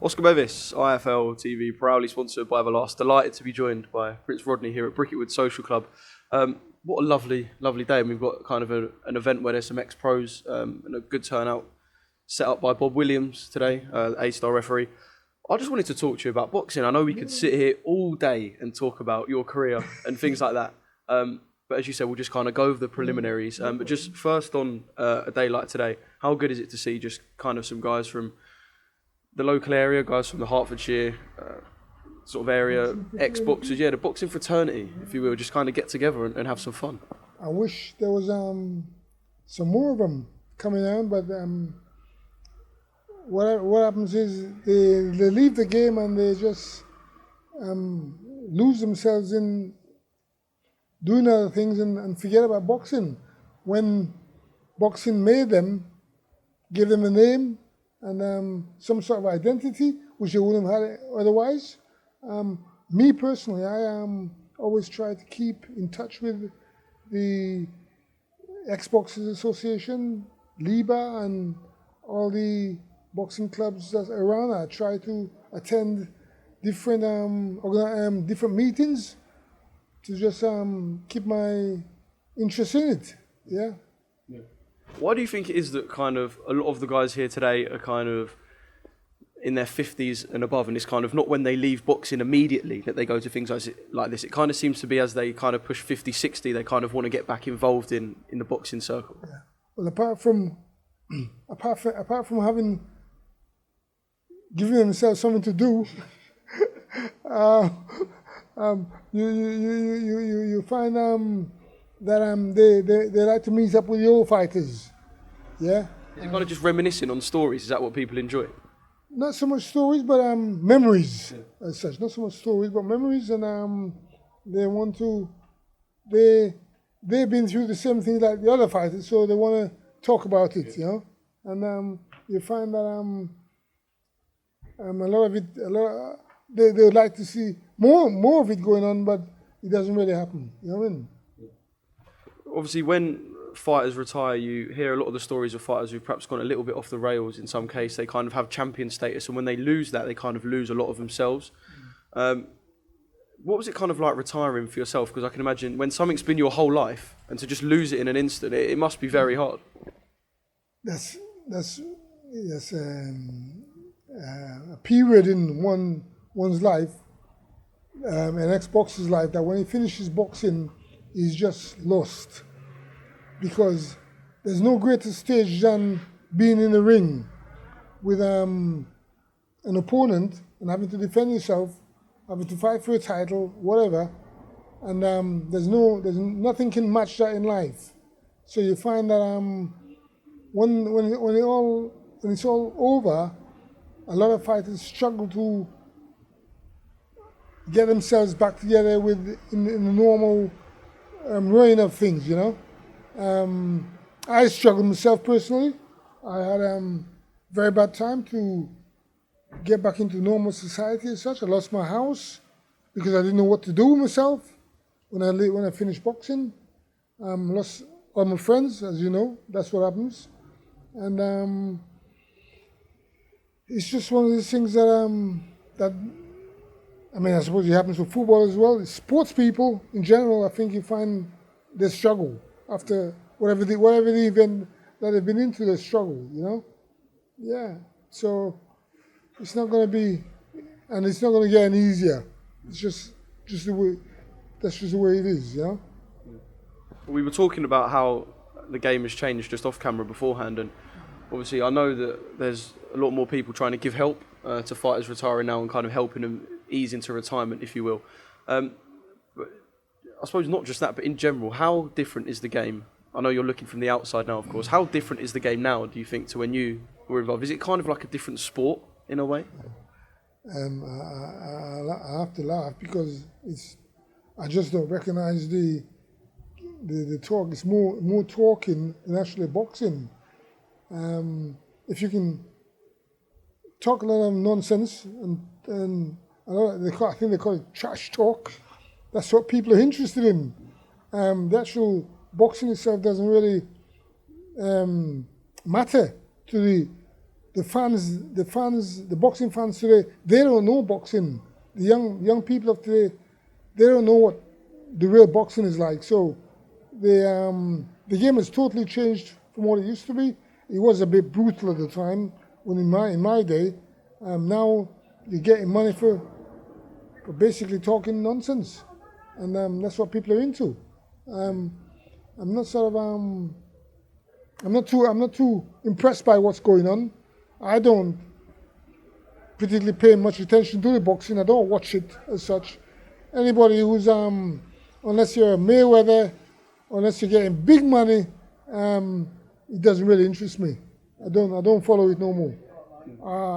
Oscar Bevis, IFL TV, proudly sponsored by Everlast. Delighted to be joined by Prince Rodney here at Bricketwood Social Club. What a lovely, lovely day. And we've got kind of an event where there's some ex-pros and a good turnout set up by Bob Williams today, A-star referee. I just wanted to talk to you about boxing. I know we could sit here all day and talk about your career and things like that. But as you said, we'll just kind of go over the preliminaries. But just first on a day like today, how good is it to see just kind of some guys from the local area, guys from the Hertfordshire sort of area, ex-boxers, the boxing fraternity, if you will, just kind of get together and have some fun. I wish there was some more of them coming on, but what happens is they leave the game and they just lose themselves in doing other things and forget about boxing. When boxing made them, gave them a name and some sort of identity, which they wouldn't have had otherwise. Me personally, I always try to keep in touch with the Ex-Boxers Association, LIBA, and all the boxing clubs that are around. I try to attend different different meetings to just keep my interest in it. Yeah. Why do you think it is that kind of a lot of the guys here today are kind of in their 50s and above, and it's kind of not when they leave boxing immediately that they go to things like this? It kind of seems to be as they kind of push 50, 60, they kind of want to get back involved in the boxing circle. Yeah. Well, apart from having giving themselves something to do, you find that they like to meet up with the old fighters. Yeah. Is it kind of just reminiscing on stories? Is that what people enjoy? Not so much stories, but memories as such. Not so much stories, but memories, and they want to. They've been through the same thing like the other fighters, so they want to talk about it, you know. And you find that they would like to see more of it going on, but it doesn't really happen. You know what I mean? Obviously, when fighters retire, you hear a lot of the stories of fighters who've perhaps gone a little bit off the rails. In some case, they kind of have champion status, and when they lose that, they kind of lose a lot of themselves. What was it kind of like retiring for yourself? Because I can imagine when something's been your whole life, and to just lose it in an instant, it must be very hard. That's a period in one's life, an ex-boxer's life, that when he finishes boxing, he's just lost. Because there's no greater stage than being in the ring with an opponent and having to defend yourself, having to fight for a title, whatever, and there's nothing can match that in life. So you find that when it's all over, a lot of fighters struggle to get themselves back together in the normal running of things, you know. I struggled myself personally. I had a very bad time to get back into normal society as such. I lost my house because I didn't know what to do with myself when I finished boxing. Lost all my friends, as you know. That's what happens. And it's just one of these things that I suppose it happens with football as well. Sports people in general, I think you find they struggle after whatever the event that they've been into, they struggle, you know? Yeah. So it's not going to be, and it's not going to get any easier. It's just the way, that's just the way it is, you know? We were talking about how the game has changed just off camera beforehand, and obviously I know that there's a lot more people trying to give help to fighters retiring now and kind of helping them ease into retirement, if you will. But I suppose not just that, but in general, how different is the game? I know you're looking from the outside now, of course. How different is the game now, do you think, to when you were involved? Is it kind of like a different sport in a way? I have to laugh because I just don't recognize the talk. It's more talking than actually boxing. If you can talk a lot of nonsense and I think they call it trash talk, that's what people are interested in. The actual boxing itself doesn't really matter to the the boxing fans today, they don't know boxing. The young people of today, they don't know what the real boxing is like. So the game has totally changed from what it used to be. It was a bit brutal at the time when in my day. Now you're getting money for basically talking nonsense, and that's what people are into. I'm not sort of I'm not too impressed by what's going on. I don't particularly pay much attention to the boxing. I don't watch it as such. Anybody who's unless you're a Mayweather, unless you're getting big money, it doesn't really interest me. I don't follow it no more.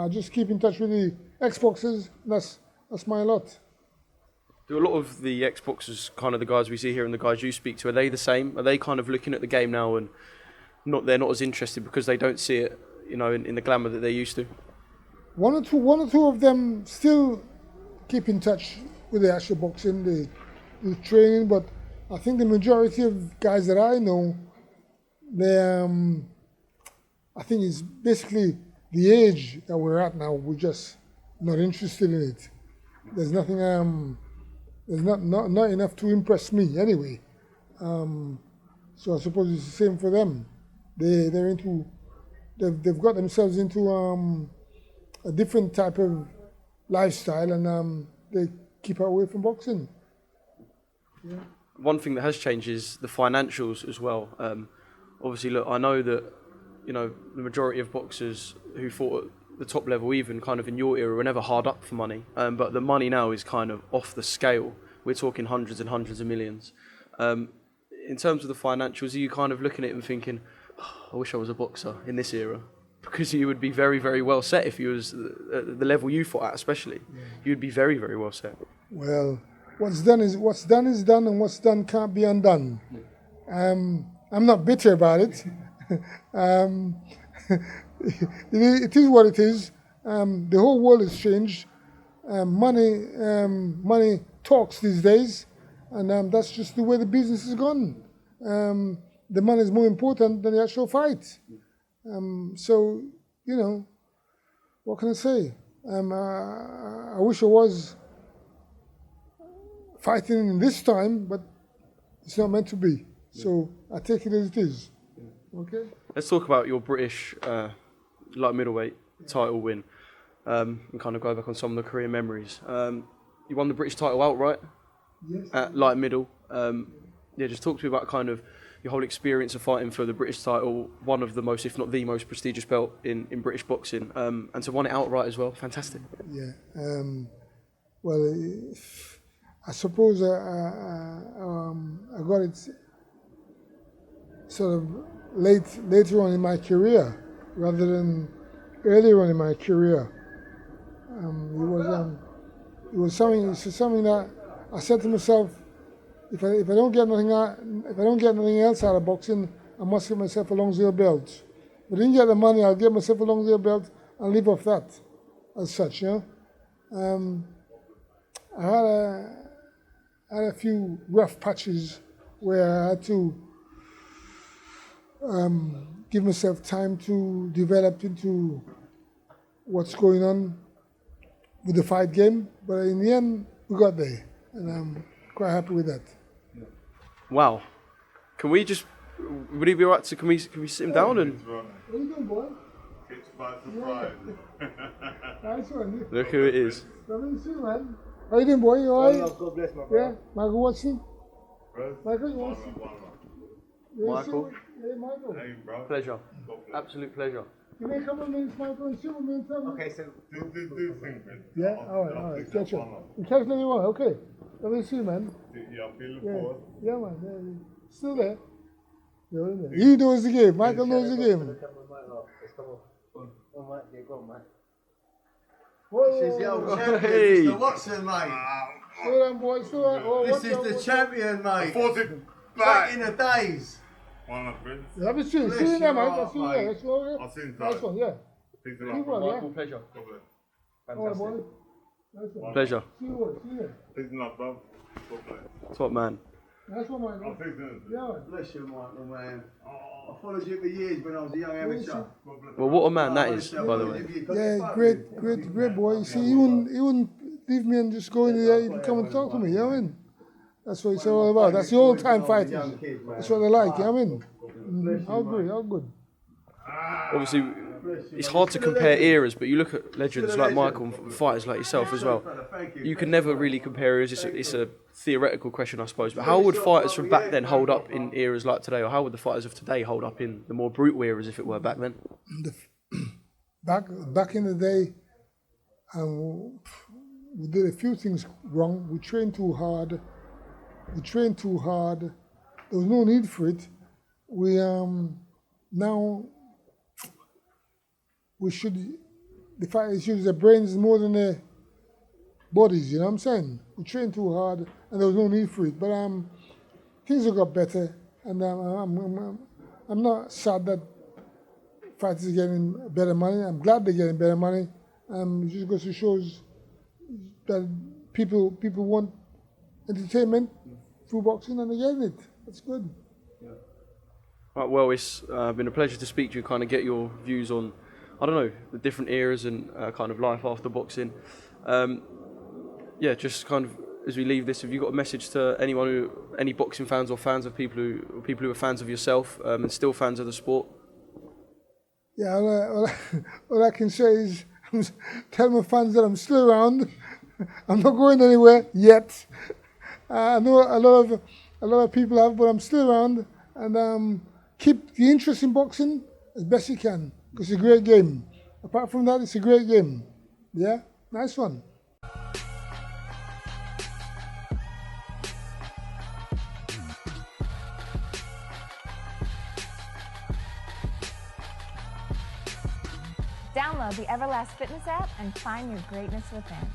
I just keep in touch with the Xboxers. That's my lot. Do a lot of the Xboxers, kind of the guys we see here and the guys you speak to, are they the same? Are they kind of looking at the game now and they're not as interested because they don't see it, in the glamour that they used to? One or two of them still keep in touch with the actual boxing, the training, but I think the majority of guys that I know, I think it's basically the age that we're at now. We're just not interested in it. There's nothing. There's not enough to impress me anyway. So I suppose it's the same for them. They're into. They've got themselves into a different type of lifestyle, and they keep away from boxing. Yeah. One thing that has changed is the financials as well. Obviously, look, I know that the majority of boxers who fought at the top level, even kind of in your era, were never hard up for money. But the money now is kind of off the scale. We're talking hundreds and hundreds of millions. In terms of the financials, are you kind of looking at it and thinking, I wish I was a boxer in this era? Because you would be very, very well set if you was at the level you fought at, especially. Yeah. You'd be very, very well set. Well, what's done is done, and what's done can't be undone. I'm not bitter about it. It is what it is. The whole world has changed. Money talks these days, and that's just the way the business has gone. The money is more important than the actual fight. So, what can I say? I wish I was fighting in this time, but it's not meant to be. So I take it as it is. Okay. Let's talk about your British light middleweight title win, and kind of go back on some of the career memories. You won the British title outright. Yes. At light middle. Just talk to me about kind of your whole experience of fighting for the British title, one of the most, if not the most prestigious belt in British boxing, and to win it outright as well. Fantastic. Yeah. Well, I suppose I got it sort of later on in my career rather than earlier on in my career. It was something that I said to myself, if I don't get nothing else out of boxing, I must get myself a Lonsdale belt. If I didn't get the money, I'll get myself a Lonsdale belt and live off that, as such. I had a few rough patches where I had to give myself time to develop into what's going on with the fight game. But in the end, we got there, and I'm quite happy with that. Wow. Would it be alright can we sit him down and... What are you doing, boy? It's by surprise. Nice one. Look who it is. Lovely to see you, man. How you doing, boy? You alright? God bless my brother. Yeah, Michael Watson. Bro. Michael, you want to see? Michael. Yeah, Michael. Hey, bro. Pleasure. Absolute pleasure. You may come with me, Michael, and sit with me and tell me. Okay, so do things, man. Yeah, alright. Catch you. You catch me anyone, okay. Lovely to see you, man. Yeah, I'm feeling Yeah, forward. yeah, man. Yeah. Still there. You're in there. He knows the game. Michael knows the game. This is the old champion, Hey. Mr. Watson, mate. Slow down, boy. Slow down. Oh, This watch is out, the watch champion, mate. Force it Back back. in the days. One of friends. out. Have a seat. Bless See you there, your Mike. heart, I'll see you there. mate. Let's go over I'll see you there. Nice inside. one, yeah. Thanks a Keep lot. on, yeah. Michael, pleasure. God bless. All right, boy. Nice one. Pleasure. See you, boy. See you there. Thanks a lot, bro. God bless. Top man. Nice one, I'm Michael. fixing it. Yeah, man. Bless you, Michael, man. Oh. I followed you for years when I was a young amateur. Well, what a man that is, by the way. Yeah, great boy. You see, he wouldn't leave me and just go in there. He'd come and talk to me. You know what I mean? That's what it's all about. That's the old time fighters. That's what they like. You know what I mean? All good. Obviously, it's hard to compare eras, but you look at legends like Michael and fighters like yourself as well. You can never really compare eras. It's a theoretical question, I suppose. But how would fighters from back then hold up in eras like today, or how would the fighters of today hold up in the more brutal eras, if it were back then? Back in the day, we did a few things wrong. We trained too hard. There was no need for it. We now we should, the fighters use their brains more than their bodies. You know what I'm saying? We trained too hard, and there was no need for it. But things have got better, and I'm not sad that fighters are getting better money. I'm glad they're getting better money. It just goes to shows that people want entertainment through boxing, and they're getting it. That's good. Right, well, it's been a pleasure to speak to you, kind of get your views on, I don't know, the different eras and kind of life after boxing. Yeah, just kind of as we leave this, have you got a message to any boxing fans or fans of people who are fans of yourself and still fans of the sport? Yeah, all I can say is tell my fans that I'm still around. I'm not going anywhere yet. I know a lot of people have, but I'm still around. And keep the interest in boxing as best you can, because it's a great game. Apart from that, it's a great game. Yeah, nice one. Download the Everlast Fitness app and find your greatness within.